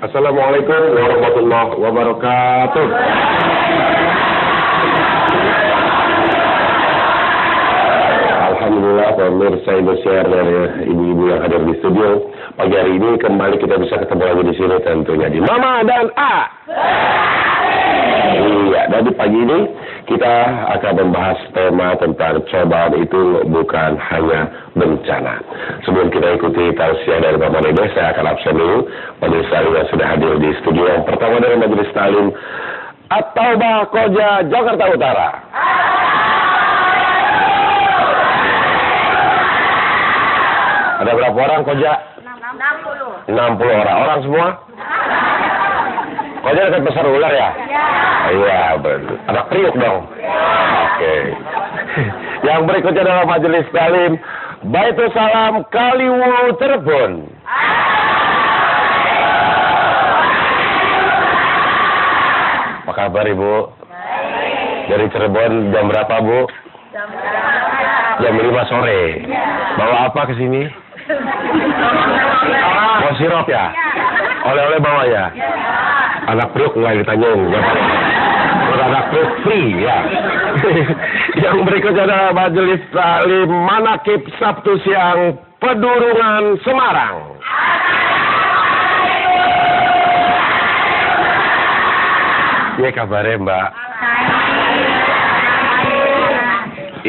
Assalamualaikum warahmatullahi wabarakatuh. Alhamdulillah pemirsa Indosiar dan ibu-ibu yang hadir di studio. Pagi hari ini kembali kita bisa ketemu lagi di sini tentunya di Mama dan A. Iya, dan di pagi ini kita akan membahas tema tentang cobaan itu bukan hanya bencana. Sebelum kita ikuti tausiah dari Bapak Dede, saya akan absen dulu. Majelis Taklim yang sudah hadir di studio. Yang pertama dari Majelis Taklim At-Taubah Koja, Jakarta Utara. Ada berapa orang Koja? 60. 60 orang. Orang semua? Koja dekat pasar ular ya? Iya, betul. Anak Priuk dong. Oke. Yang berikutnya adalah Majelis Taklim Baitul Salam Kaliwulu Cirebon. Apa kabar Ibu? Dari Cirebon jam berapa Bu? Jam 5 sore. Bawa apa ke sini? Mau sirup ya? Oleh-oleh bawa ya? Anak Priuk nggak ditanyung. Anak Priuk free ya. Yang berikutnya adalah Majelis Taklim Manakib Sabtu Siang Pedurungan Semarang. Iya kabarnya Mbak.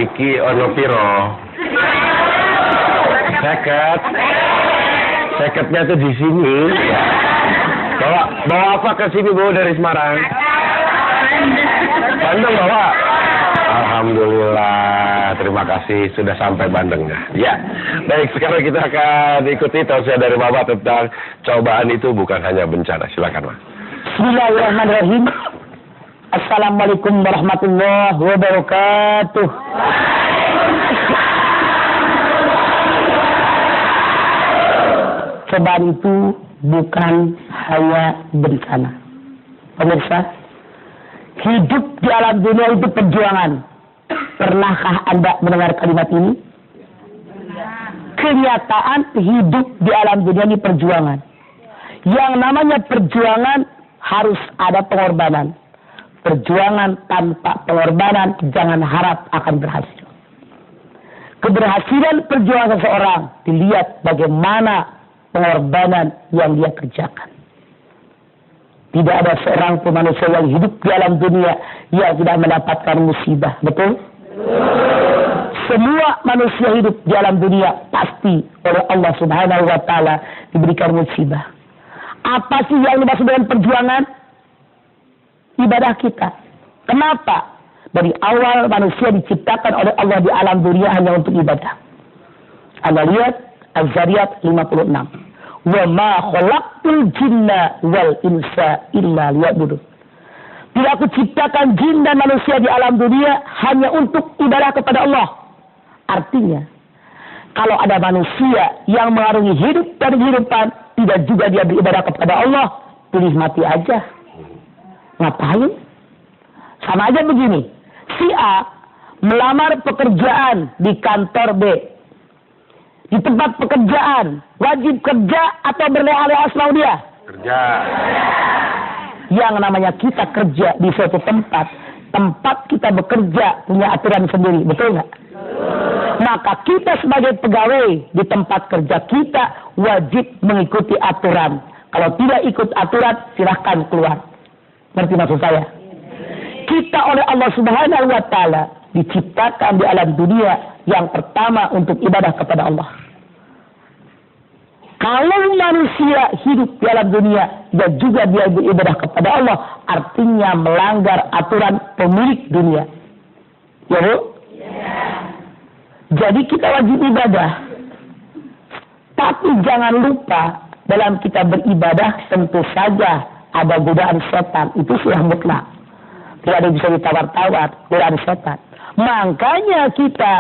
Iki ono piro? Seketnya tuh di sini. Bawa apa ke sini Bu dari Semarang? Bandeng bawa. Alhamdulillah, terima kasih sudah sampai Bandengnya. Ya, baik sekarang kita akan ikuti tausiah dari Bapak tentang cobaan itu bukan hanya bencana. Silakan Mas. Bismillahirrahmanirrahim. Assalamualaikum warahmatullahi wabarakatuh. Cobaan itu bukan hanya bencana. Pemirsa, hidup di alam dunia itu perjuangan. Pernahkah Anda mendengar kalimat ini? Kenyataan hidup di alam dunia ini perjuangan. Yang namanya perjuangan harus ada pengorbanan. Perjuangan tanpa pengorbanan jangan harap akan berhasil. Keberhasilan perjuangan seseorang dilihat bagaimana pengorbanan yang dia kerjakan. Tidak ada seorang pun manusia yang hidup di alam dunia yang tidak mendapatkan musibah. Betul? Semua manusia hidup di alam dunia pasti oleh Allah Subhanahu wa Ta'ala diberikan musibah. Apa sih yang dimaksud dengan perjuangan? Ibadah kita. Kenapa? Dari awal manusia diciptakan oleh Allah di alam dunia hanya untuk ibadah. Anda lihat Az-Zariyat 56. Wa ma khalaqtul jinna wal insa illa liya'budun. Tidak aku ciptakan jin dan manusia di alam dunia hanya untuk ibadah kepada Allah. Artinya, kalau ada manusia yang mengarungi hidup dan kehidupan, tidak juga dia beribadah kepada Allah, pilih mati aja. Ngapain? Sama aja begini. Si A melamar pekerjaan di kantor B. Di tempat pekerjaan, wajib kerja atau berleha-leha mau dia? Kerja. Yang namanya kita kerja di suatu tempat, tempat kita bekerja punya aturan sendiri, betul nggak? Maka kita sebagai pegawai di tempat kerja kita wajib mengikuti aturan. Kalau tidak ikut aturan, silahkan keluar. Ngerti maksud saya? Kita oleh Allah Subhanahu wa Ta'ala diciptakan di alam dunia yang pertama untuk ibadah kepada Allah. Kalau manusia hidup di alam dunia dan juga dia beribadah kepada Allah, artinya melanggar aturan pemilik dunia. Ya Bu? Jadi kita wajib ibadah. Tapi jangan lupa dalam kita beribadah tentu saja ada godaan setan. Itu sudah mutlak. Tidak ada yang bisa ditawar-tawar godaan setan. Makanya kita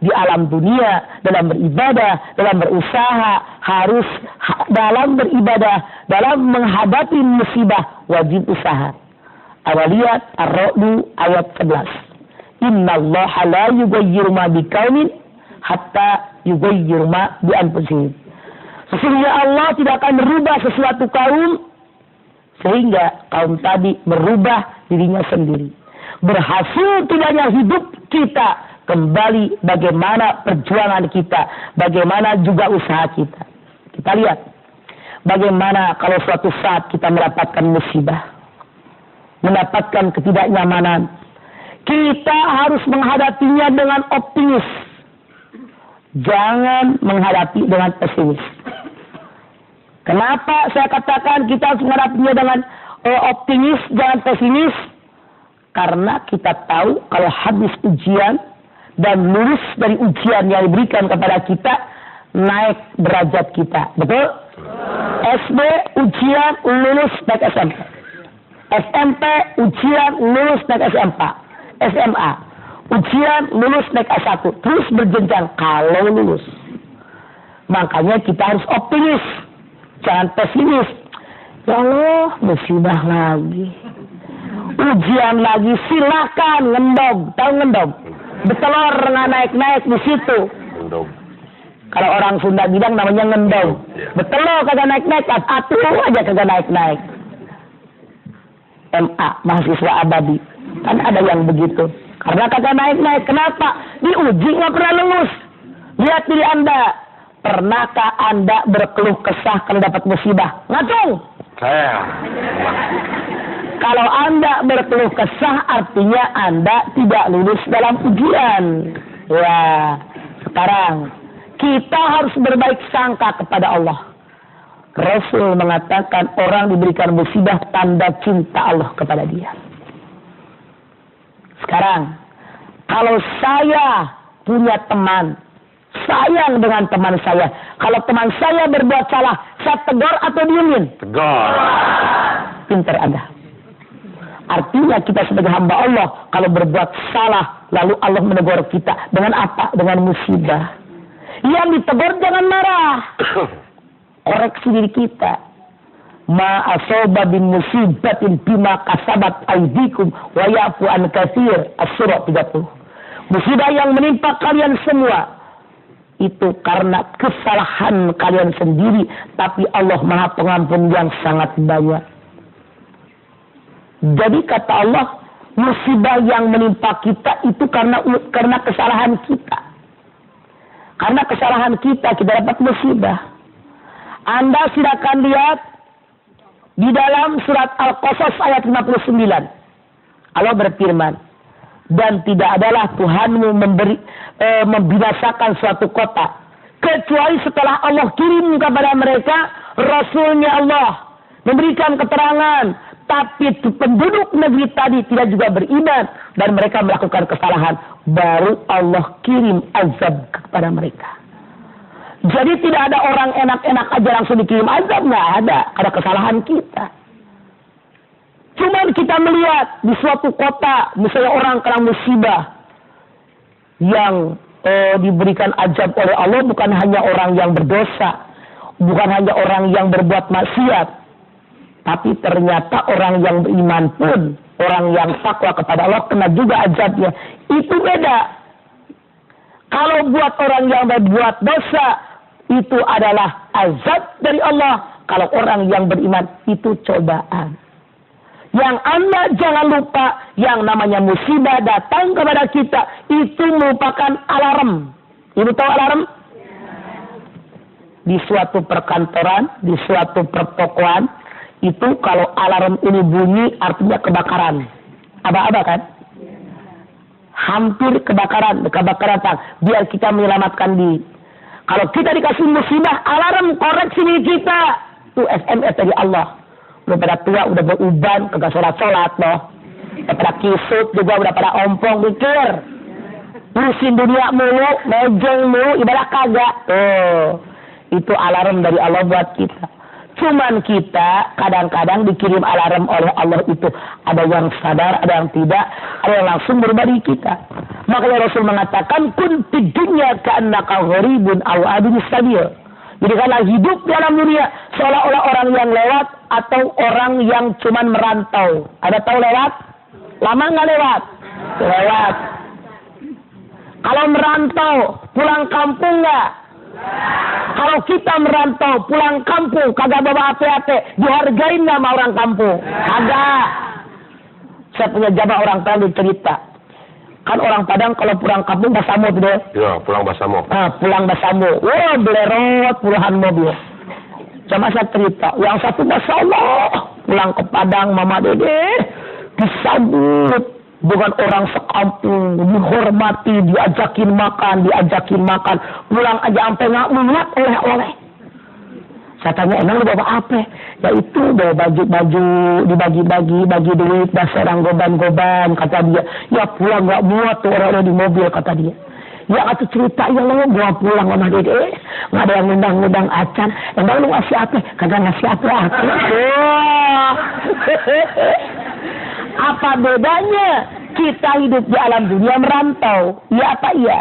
di alam dunia, dalam beribadah, dalam berusaha, harus dalam beribadah, dalam menghadapi musibah, wajib usaha. Awaliyat Ar-Ra'd ayat 11. Innallaha la yughayyiru ma biqaumin hatta yughayyiru ma bi anfusihim. Sesungguhnya Allah tidak akan merubah sesuatu kaum sehingga kaum tadi merubah dirinya sendiri. Berhasil tidaknya hidup kita, kembali bagaimana perjuangan kita, bagaimana juga usaha kita. Kita lihat bagaimana kalau suatu saat kita mendapatkan musibah, mendapatkan ketidaknyamanan, kita harus menghadapinya dengan optimis. Jangan menghadapi dengan pesimis. Kenapa saya katakan kita harus menghadapinya dengan optimis, jangan pesimis? Karena kita tahu kalau habis ujian dan lulus dari ujian yang diberikan kepada kita, naik derajat kita. Betul? SD ujian lulus naik SMP. SMP ujian lulus naik SMA. Ujian lulus naik S1. Terus berjenjang kalau lulus. Makanya kita harus optimis. Jangan pesimis. Ya Allah, musibah lagi. Ujian lagi, silakan ngendog. Tahu ngendog? Betelor nggak naik-naik di situ. Ngendog. Kalau orang Sunda bilang namanya ngendog. Betelor kagak naik-naik, atuh aja kagak naik-naik. MA, mahasiswa abadi. Kan ada yang begitu. Karena kagak naik-naik. Kenapa? Diuji nggak pernah lulus. Lihat diri Anda. Pernahkah Anda berkeluh kesah kalau dapat musibah? Ngacung. Saya. Kalau Anda berkeluh kesah artinya Anda tidak lulus dalam ujian. Ya, sekarang kita harus berbaik sangka kepada Allah. Rasul mengatakan orang diberikan musibah tanda cinta Allah kepada dia. Sekarang, kalau saya punya teman, sayang dengan teman saya. Kalau teman saya berbuat salah, saya tegur atau diemin? Tegur. Pintar Anda. Artinya kita sebagai hamba Allah, kalau berbuat salah, lalu Allah menegur kita. Dengan apa? Dengan musibah. Yang ditegur jangan marah. Koreksi diri kita. Ma asoba bin musibatin bima kasabat aidikum wa ya'fu an katsir. As-Surah 30. Musibah yang menimpa kalian semua itu karena kesalahan kalian sendiri, tapi Allah Maha Pengampun yang sangat banyak. Jadi kata Allah, musibah yang menimpa kita itu karena kesalahan kita. Karena kesalahan kita dapat musibah. Anda silakan lihat di dalam surat Al-Qasas ayat 59. Allah berfirman, dan tidak adalah Tuhanmu membinasakan suatu kota kecuali setelah Allah kirim kepada mereka Rasulnya Allah memberikan keterangan. Tapi penduduk negeri tadi tidak juga beriman dan mereka melakukan kesalahan, baru Allah kirim azab kepada mereka. Jadi tidak ada orang enak-enak aja langsung dikirim azab, nggak ada. Ada kesalahan kita. Cuma kita melihat di suatu kota, misalnya orang kena musibah yang diberikan azab oleh Allah, bukan hanya orang yang berdosa, bukan hanya orang yang berbuat maksiat, tapi ternyata orang yang beriman pun, orang yang takwa kepada Allah kena juga azabnya. Itu beda. Kalau buat orang yang berbuat dosa, itu adalah azab dari Allah. Kalau orang yang beriman, itu cobaan. Yang Anda jangan lupa, yang namanya musibah datang kepada kita, itu merupakan alarm. Ibu tahu alarm? Di suatu perkantoran, di suatu pertokoan, itu kalau alarm ini bunyi artinya kebakaran. Aba-aba kan? hampir kebakaran datang, biar kita menyelamatkan diri. Kalau kita dikasih musibah, alarm koreksi diri kita. Itu SMS dari Allah. Udah pada tua, udah beruban, kagak sholat loh. Udah pada kisut juga, udah pada ompong, mikir. Ngurusin dunia mulu, mejeng mulu, ibadah kagak. Itu alarm dari Allah buat kita. Cuman kita kadang-kadang dikirim alarm oleh Allah itu. Ada yang sadar, ada yang tidak, ada yang langsung berubah di kita. Makanya Rasul mengatakan, kun fid dunya ka'annaka gharibun aw abin sabil. Jadi karena hidup dalam dunia seolah-olah orang yang lewat atau orang yang cuman merantau. Ada tahu lewat? Lama nggak lewat? Lewat. Kalau merantau, pulang kampung nggak? Kalau kita merantau, pulang kampung, kagak bawa apa-apa, dihargain nggak sama orang kampung? Kagak. Saya punya jamaah orang Padang cerita. Kan orang Padang kalau pulang kampung basamo tuh deh. Ya, pulang basamo. Pulang basamo. Wah, belerot puluhan mobil. Sama saya cerita, yang satu Masya Allah, pulang ke Padang, Mama Dede, disambut dengan orang sekampung, dihormati, diajakin makan. Pulang aja sampai nggak muat oleh-oleh. Saya tanya, emang lu bawa apa? Ya itu, bawa baju-baju, dibagi-bagi duit, dasar orang goban-goban, kata dia. Ya pulang nggak muat tuh orang-orang di mobil, kata dia. Ya aku cerita, ya lo gua pulang sama Dede, nggak ada yang ngundang-ngundang acan. Emang lu ngasih apa? Kagak ngasih apa-apa. Apa bedanya kita hidup di alam dunia merantau? Ya apa iya?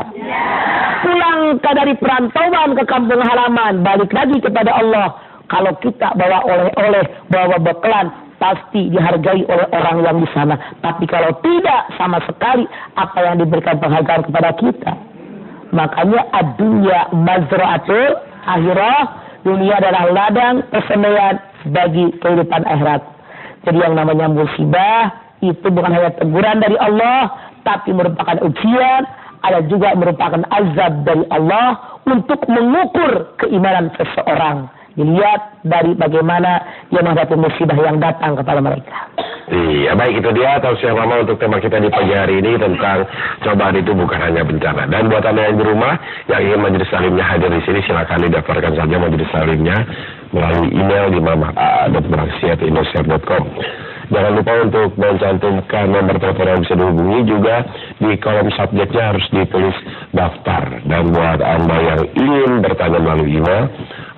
Pulang dari perantauan ke kampung halaman, balik lagi kepada Allah. Kalau kita bawa oleh-oleh, bawa bekalan, pasti dihargai oleh orang yang di sana. Tapi kalau tidak sama sekali, apa yang diberikan penghargaan kepada kita? Makanya ad-dunya mazra'atul akhirah, dunia adalah ladang persembahyan bagi kehidupan akhirat. Jadi yang namanya musibah itu bukan hanya teguran dari Allah, tapi merupakan ujian, ada juga merupakan azab dari Allah untuk mengukur keimanan seseorang. Dilihat dari bagaimana dia menghadapi musibah yang datang kepada mereka. Iya, baik, itu dia tausiah mama untuk tema kita di pagi hari ini tentang cobaan itu bukan hanya bencana. Dan buat Anda yang di rumah yang ingin majelis salimnya hadir di sini, silakan didaftarkan saja majelis salimnya melalui email di mama.beraksi@indosiar.com. Jangan lupa untuk mencantumkan nomor telepon yang bisa dihubungi, juga di kolom subjeknya harus ditulis daftar. Dan buat Anda yang ingin bertanya melalui email,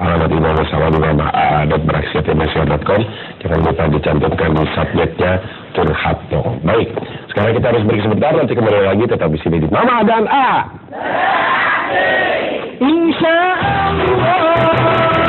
alamat email bersama di mama.beraksi@indosiar.com, jangan lupa dicantumkan di subjeknya curhat dong. Baik, sekarang kita harus break sebentar, nanti kembali lagi tetap di sini di Mama dan A. Insya Allah.